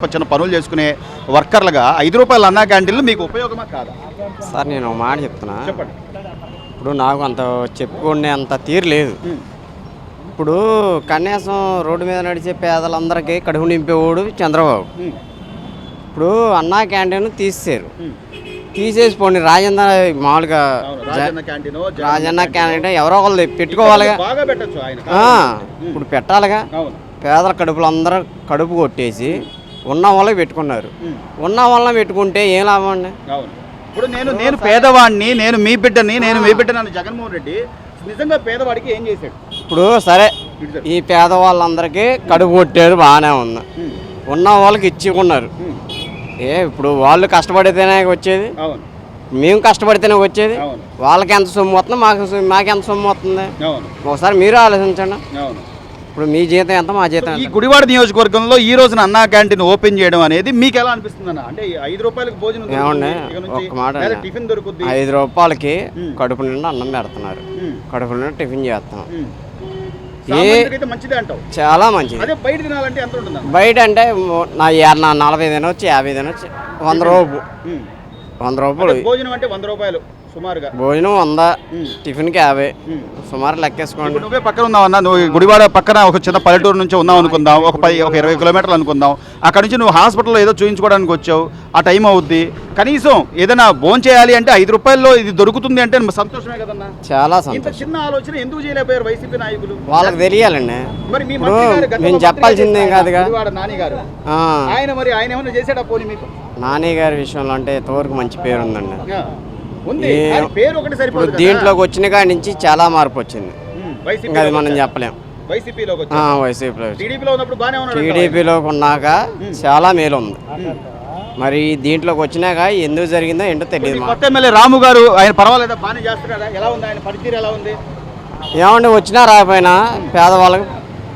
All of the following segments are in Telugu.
చిన్న పనులు చేసుకునే వర్కర్లుగా ₹5 అన్నా క్యాంటీన్లు మీకు ఉపయోగమా కాదా? సార్ నేను ఒక మాట చెప్తున్నా. చెప్పండి. ఇప్పుడు నాకు అంత చెప్పుకునే అంత తీరు లేదు. ఇప్పుడు కనీసం రోడ్డు మీద నడిచే పేదలందరికీ కడుపు నింపేవాడు చంద్రబాబు. ఇప్పుడు అన్నా క్యాంటీన్ తీసేశారు. తీసేసి పోండి రాజన్న మామూలుగా రాజన్న క్యాంటీన్ ఎవరో ఒకళ్ళు పెట్టుకోవాలిగా. ఇప్పుడు పెట్టాలిగా. పేదల కడుపులు అందరూ కడుపు కొట్టేసి ఉన్న వాళ్ళకి పెట్టుకున్నారు. ఉన్న వాళ్ళని పెట్టుకుంటే ఏం లాభం అండి? ఇప్పుడు నేను పేదవాడిని, నేను మీ బిడ్డని జగన్మోహన్ రెడ్డి నిజంగా పేదవాడికి ఏం చేశాడు? ఇప్పుడు సరే ఈ పేదవాళ్ళందరికీ కడుపు కొట్టారు, బాగానే ఉంది. ఉన్న వాళ్ళకి ఇచ్చుకున్నారు. ఇప్పుడు వాళ్ళు కష్టపడితేనే వచ్చేది, మేము కష్టపడితేనే వచ్చేది. వాళ్ళకి ఎంత సొమ్ము వస్తుంది, మాకు ఎంత సొమ్ము వస్తుంది? ఒకసారి మీరు ఆలోచించండి. ఇప్పుడు మీ జీతం ఎంత, మా జీతం ఎంత? ఈ గుడివాడ నియోజకవర్గంలో ఈ రోజున అన్నా క్యాంటీన్ ఓపెన్ చేయడం అనేది మీకు ఎలా అనిపిస్తుంది అన్న? అంటే ₹5 భోజనం ఏమండి, ఒక మాట, టిఫిన్ దొరుకుతుంది. ₹5కి కడుపు నిండా అన్నం పెడుతున్నారు, కడుపు నిండా టిఫిన్ చేస్తాం. చాలా మంచిది. బయట అంటే నా 40 తినొచ్చు, 50 తినొచ్చు. ₹100 భోజనం అంటే ₹100 సుమారుగా. భోజనం 100, టిఫిన్కి 50, సుమారు లెక్కేసుకోండి. నువ్వే పక్కన ఉన్నావన్నా, నువ్వు గుడివాడ పక్కన ఒక చిన్న పల్లెటూరు నుంచి ఉన్నావు అనుకుందాం, ఒక 20 కిలోమీటర్లు అనుకుందాం. అక్కడ నుంచి నువ్వు హాస్పిటల్లో ఏదో చూయించుకోవడానికి వచ్చావు, ఆ టైం అవుద్ది. కనీసం ఏదైనా భోజనం చేయాలి అంటే ₹5లో ఇది దొరుకుతుంది అంటే సంతోషమే కదన్నా. చాలా సంతోషం. చిన్న ఆలోచన ఎందుకు చేయలేకపోయారు వైసీపీ నాయకులు? వాళ్ళకి తెలియాలండి. మరి నేను చెప్పాల్సిందేం కాదుగా. నాని గారు ఆయన ఏమైనా చేసాడా పోనీ మీకు? నాని గారి విషయంలో అంటే ఇంతవరకు మంచి పేరు ఉందండి. ఇప్పుడు దీంట్లోకి వచ్చిన కాడి నుంచి చాలా మార్పు వచ్చింది, అది మనం చెప్పలేం. టీడీపీలోకి ఉన్నాక చాలా మేలు ఉంది. మరి దీంట్లోకి వచ్చినాక ఎందుకు జరిగిందో ఏంటో తెలియదు. ఎమ్మెల్యే రాము గారు ఆయన పర్వాలేదా, బాగానే చేస్తున్నారా? ఎలా ఉంది ఆయన పనితీరు, ఎలా ఉంది? ఏమంటే వచ్చినా రాకపోయినా పేదవాళ్ళకి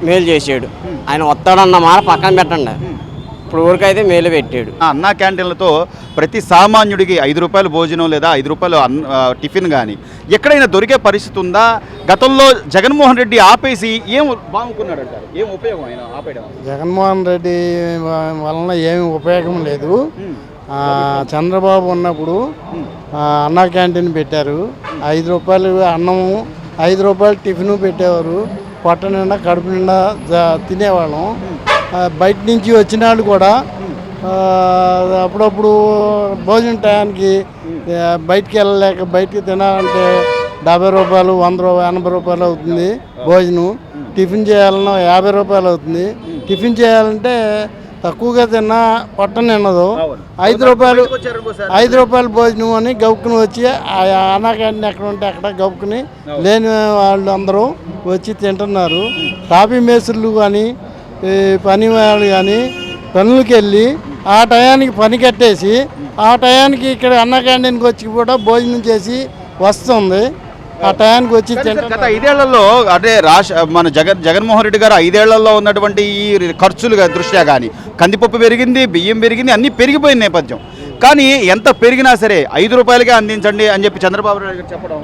మేలు చేసాడు. ఆయన వస్తాడన్న మాట పక్కన పెట్టండి, ఇప్పుడు ఊరికైతే మేలు పెట్టాడు. అన్నా క్యాంటీన్లతో ప్రతి సామాన్యుడికి ₹5 భోజనం లేదా ₹5 టిఫిన్ కానీ ఎక్కడైనా దొరికే పరిస్థితి ఉందా? గతంలో జగన్మోహన్ రెడ్డి ఆపేసి ఏం బాగున్నాడు అంటారు? ఏం ఉపయోగం ఆయన ఆపేయడం? జగన్మోహన్ రెడ్డి వలన ఏమి ఉపయోగం లేదు. చంద్రబాబు ఉన్నప్పుడు అన్నా క్యాంటీన్ పెట్టారు. ₹5 అన్నము, ₹5 టిఫిన్ పెట్టేవారు. పొట్ట నిండా కడుపు నిండా తినేవాళ్ళం. బయట నుంచి వచ్చిన వాళ్ళు కూడా అప్పుడప్పుడు భోజనం టయానికి బయటికి వెళ్ళలేక బయటికి తినాలంటే ₹70, ₹100, ₹80 అవుతుంది భోజనం. టిఫిన్ చేయాలన్నా ₹50 అవుతుంది. టిఫిన్ చేయాలంటే తక్కువగా తిన్నా పొట్ట నిండదు. ₹5 భోజనం అని గౌక్కుని వచ్చి అన్నా క్యాంటీన్ ఎక్కడ ఉంటే అక్కడ గౌక్కుని లేని వాళ్ళు అందరూ వచ్చి తింటున్నారు. కాఫీ మేస్త్రులు కానీ పని వాళ్ళు కానీ పనులకి వెళ్ళి ఆ టయానికి పని కట్టేసి ఆ టయానికి ఇక్కడ అన్నా క్యాంటీన్కి వచ్చి కూడా భోజనం చేసి వస్తుంది. ఆ టయానికి వచ్చి గత 5 ఏళ్లలో అంటే మన జగన్మోహన్ రెడ్డి గారు 5 ఏళ్లలో ఉన్నటువంటి ఈ ఖర్చులు దృష్ట్యా కానీ కందిపప్పు పెరిగింది, బియ్యం పెరిగింది, అన్నీ పెరిగిపోయిన నేపథ్యం. కానీ ఎంత పెరిగినా సరే ₹5కే అందించండి అని చెప్పి చంద్రబాబు నాయుడు గారు చెప్పడం.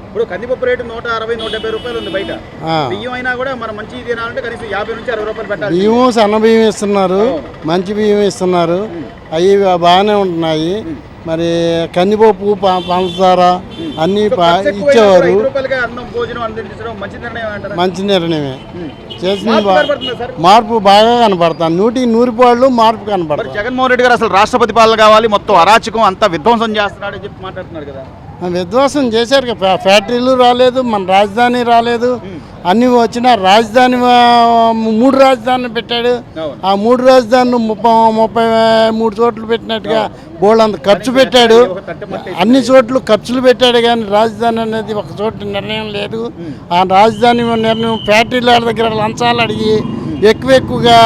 ఇప్పుడు కందిపప్పు రేటు ₹160, ₹170 ఉంది బయట. బియ్యం అయినా కూడా మనం మంచి తినాలంటే కనీసం ₹50 నుంచి ₹60 పెట్టాలి. బియ్యం సన్న బియ్యం ఇస్తున్నారు, మంచి బియ్యం ఇస్తున్నారు, అవి బాగానే ఉంటున్నాయి. మరి కందిపప్పు, పంచదార అన్నీ ఇచ్చేవారు. మంచి నిర్ణయమే చేసిన మార్పు బాగా కనపడతాను. 100% మార్పు కనపడతాను. జగన్మోహన్ రెడ్డి గారు అసలు రాష్ట్రపతి పాలన కావాలి, మొత్తం అరాచకం అంతా విధ్వంసం చేస్తున్నాడు అని చెప్పి మాట్లాడుతున్నారు కదా. విధ్వంసం చేశారు కదా. ఫ్యాక్టరీలు రాలేదు, మన రాజధాని రాలేదు, అన్నీ వచ్చిన రాజధాని 3 రాజధానులు పెట్టాడు. ఆ 3 రాజధానులు 33 చోట్ల పెట్టినట్టుగా బోళ్ళంత ఖర్చు పెట్టాడు. అన్ని చోట్ల ఖర్చులు పెట్టాడు కానీ రాజధాని అనేది ఒక చోట నిర్ణయం లేదు. ఆ రాజధాని నిర్ణయం ఫ్యాక్టరీల దగ్గర లంచాలు అడిగి ఎక్కువగా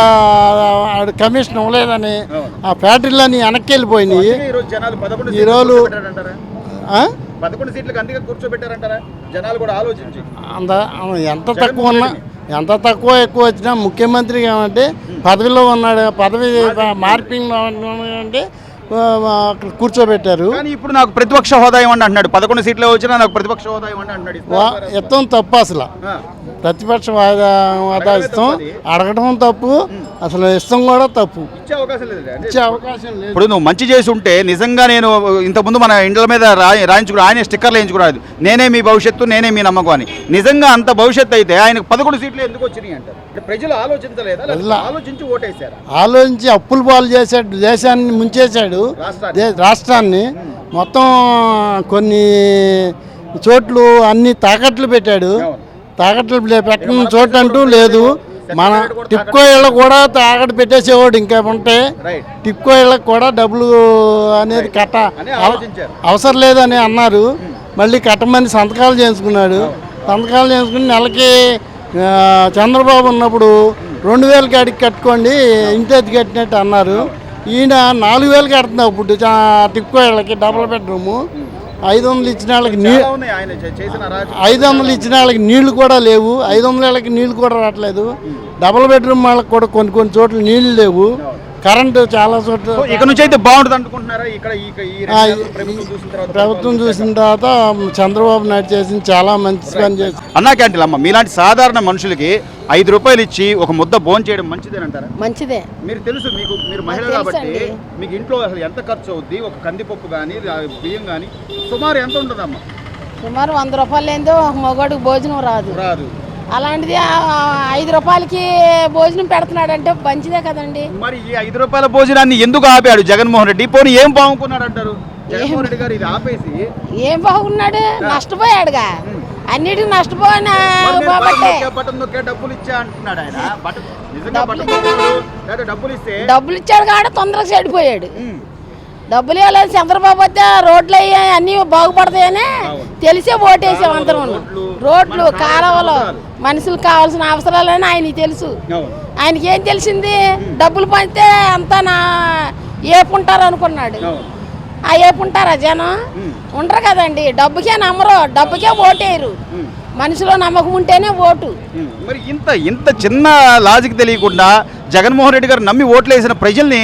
కమిషన్ ఇవ్వలేదని ఆ ఫ్యాక్టరీలన్నీ వెనక్కి వెళ్ళిపోయినాయి. ఈరోజు 11 సీట్లకు అందుకే కూర్చోబెట్టారంటారా జనాలు కూడా ఆలోచించి? ఎంత తక్కువ ఎక్కువ వచ్చినా ముఖ్యమంత్రి ఏమంటే పదవిలో ఉన్నాడు, పదవి మార్పింగ్ అంటే అక్కడ కూర్చోబెట్టారు. కానీ ఇప్పుడు నాకు ప్రతిపక్ష హోదా ఇవ్వండి అంటున్నాడు. 11 సీట్లు వచ్చినా నాకు ప్రతిపక్ష హోదా ఇవ్వండి అంటున్నాడు. ఎత్తం తప్పు అసలు. ప్రతిపక్ష హోదా ఇస్తాం అడగటం తప్పు, అసలు ఇస్తాం కూడా తప్పు. ఇచ్చే అవకాశం లేదు. ఇప్పుడు నువ్వు మంచి చేసి ఉంటే నిజంగా నేను ఇంతకుముందు మన ఇండ్ల మీద రాయించుకుని ఆయన స్టిక్కర్లు వేయించుకున్నాడు, నేనే మీ భవిష్యత్తు, నేనే మీ నమ్మకం అని. నిజంగా అంత భవిష్యత్తు అయితే ఆయనకు 11 సీట్లు ఎందుకు వచ్చినాయి అంటారు? ప్రజలు ఆలోచించలేదా? ఆలోచించి ఓటేశారు. ఆలోచించి అప్పులు పాలు చేశాడు, దేశాన్ని ముంచేశాడు, రాష్ట్రాన్ని మొత్తం. కొన్ని చోట్లు అన్ని తాకట్లు పెట్టాడు. తాకట్లు పెట్టిన చోటు అంటూ లేదు. మన టిప్కో ఇళ్ళకు కూడా తాకట్టు పెట్టేసేవాడు. ఇంకా ఉంటే టిప్కో ఇళ్ళకు కూడా డబ్బులు అనేది అవసరం లేదని అన్నారు. మళ్ళీ కట్టమని సంతకాలు చేసుకున్నాడు. సంతకాలు చేసుకుని నెలకి చంద్రబాబు ఉన్నప్పుడు 2000 కాడికి కట్టుకోండి, ఇంటి ఎత్తి కట్టినట్టు అన్నారు. ఈయన 4000 కడుతున్నావు. ఇప్పుడు టిప్కో ఇళ్ళకి డబుల్ బెడ్రూము 500 ఇచ్చిన వాళ్ళకి 500 ఇచ్చిన వాళ్ళకి నీళ్లు కూడా లేవు. 500 ఏళ్ళకి నీళ్లు కూడా రావట్లేదు. డబుల్ బెడ్రూమ్ వాళ్ళకి కూడా కొన్ని చోట్ల నీళ్లు లేవు. కరెంటు చాలా చోట్ల. ఇక నుంచి అయితే బాగుంటుంది అనుకుంటున్నారా? ప్రభుత్వం చూసిన తర్వాత చంద్రబాబు నాయుడు చేసింది చాలా మంచి పని చేసి. అన్నా క్యాంటీన్ అమ్మ, మీలాంటి సాధారణ మనుషులకి 5 రూపాయలు ఇచ్చి ఒక ముద్ద భోజనం చేయడం మంచిదేనంటారా? మంచిదే. మీరు తెలుసు, మీరు మహిళ కాబట్టి మీకు ఇంట్లో అసలు ఎంత ఖర్చు అవుద్ది? ఒక కందిపప్పు కానీ బియ్యం కానీ సుమారు ఎంత ఉంటుందమ్మా? సుమారు 100 రూపాయలు ఏందో ఒక మగవాడికి భోజనం రాదు. అలాంటిది 5 రూపాయలకి భోజనం పెడుతున్నాడంటే మంచిదే కదండి. మరి ఈ 5 రూపాయల భోజనాన్ని ఎందుకు ఆపాడు జగన్మోహన్ రెడ్డి? పోనీ ఏం బాగున్నాడు అంటారు జగన్మోహన్ రెడ్డి గారు? ఇది ఆపేసి ఏం బాగున్నాడు? నష్టపోయాడుగా, అన్నిటికీ నష్టపోయిన డబ్బులు ఇచ్చా అంటున్నాడు ఆయన. డబ్బులు ఇచ్చాడు కాబట్టి తొందరగా చెడిపోయాడు. డబ్బులు ఇవ్వలేదు చంద్రబాబు వస్తే రోడ్లు అన్నీ బాగుపడతాయని తెలిసే ఓటేసాం అందరం. రోడ్లు, కాలువలు, మనుషులకు కావాల్సిన అవసరాలని ఆయనకి తెలుసు. ఆయనకి ఏం తెలిసింది? డబ్బులు పంచితే అంతా ఏపుంటారు అనుకున్నాడు. ఆ ఏపుంటారా జనం? ఉండరు కదండి. డబ్బుకే నమ్మరు, డబ్బుకే ఓటేయరు. మనిషిలో నమ్మకం ఉంటేనే ఓటు. మరి ఇంత చిన్న లాజిక్ తెలియకుండా జగన్మోహన్ రెడ్డి గారు నమ్మి ఓట్లు వేసిన ప్రజల్ని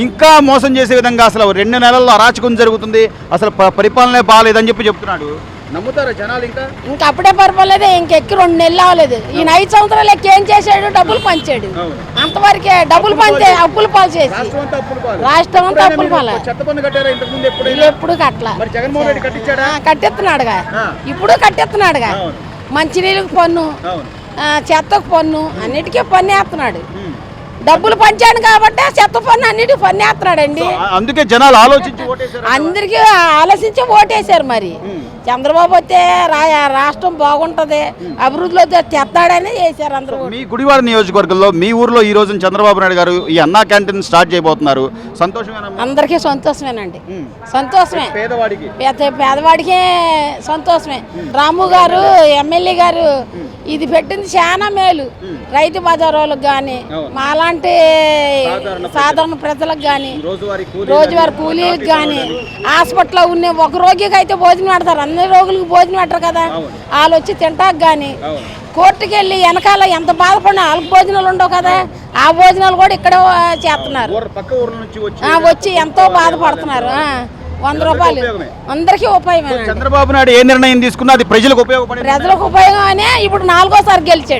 ఇంకా మోసం చేసే విధంగా అసలు 2 నెలల్లో అరాచకం జరుగుతుంది, అసలు పరిపాలనే బాగాలేదని చెప్తున్నాడు. నమ్ముతారా జనాలు? ఇంకా అప్పుడే పరిపాలలేదు. ఇంకెక్కి 2 నెలలు అవ్వలేదు. ఈయన 5 సంవత్సరాలు ఏం చేశాడు? డబ్బులు పంచాడు. అంతవరకే డబ్బులు పంచే అప్పులు పాలు చేసి రాష్ట్రం అంతా అప్పులు పాలు. ఎప్పుడు కట్టలా. కట్టెత్తున్నాడుగా, ఇప్పుడు కట్టెత్తున్నాడుగా. మంచినీళ్ళకి పన్ను, చెత్తకు పన్ను, అన్నిటికీ పన్ను వేస్తున్నాడు. డబ్బులు పంచాడు కాబట్టి చెత్త పన్ను అన్నిటికీ పన్ను వేస్తున్నాడండి. అందుకే జనాలు ఆలోచించి ఓటేశారు. అందరికీ ఆలోచించి ఓటేశారు. మరి చంద్రబాబు వస్తే రాష్ట్రం బాగుంటది, అభివృద్ధిలో తెస్తాడని చేశారు అందరూ. మీ గుడివాడ నియోజకవర్గంలో మీ ఊర్లో ఈ రోజు చంద్రబాబు నాయుడు గారు ఈ అన్నా క్యాంటీన్ స్టార్ట్ చేయబోతున్నారు. సంతోషమేనా? అందరికీ సంతోషమేనండి. సంతోషమే. పేదవాడికి సంతోషమే. రాము గారు ఎమ్మెల్యే గారు ఇది పెట్టింది చాలా మేలు. రైతు బజార్ వాళ్ళకి కానీ, మాలాంటి సాధారణ ప్రజలకు కానీ, రోజువారీ కూలీలకు కానీ, హాస్పిటల్లో ఉన్న ఒక రోగికి అయితే భోజనం పెడతారు, అన్ని రోగులకు భోజనం పెట్టరు కదా. వాళ్ళు వచ్చి తింటాకు కానీ, కోర్టుకి వెళ్ళి వెనకాల ఎంత బాధపడినా వాళ్ళకి భోజనాలు ఉండవు కదా. ఆ భోజనాలు కూడా ఇక్కడ చేస్తున్నారు. వచ్చి ఎంతో బాధపడుతున్నారు. 100 రూపాయలు అందరికీ ఉపయోగమే. చంద్రబాబు నాయుడు ఏ నిర్ణయం తీసుకున్నా అది ప్రజలకు ఉపయోగపడే. ప్రజలకు ఉపయోగం అనే ఇప్పుడు 4వ సారి గెలిచాడు.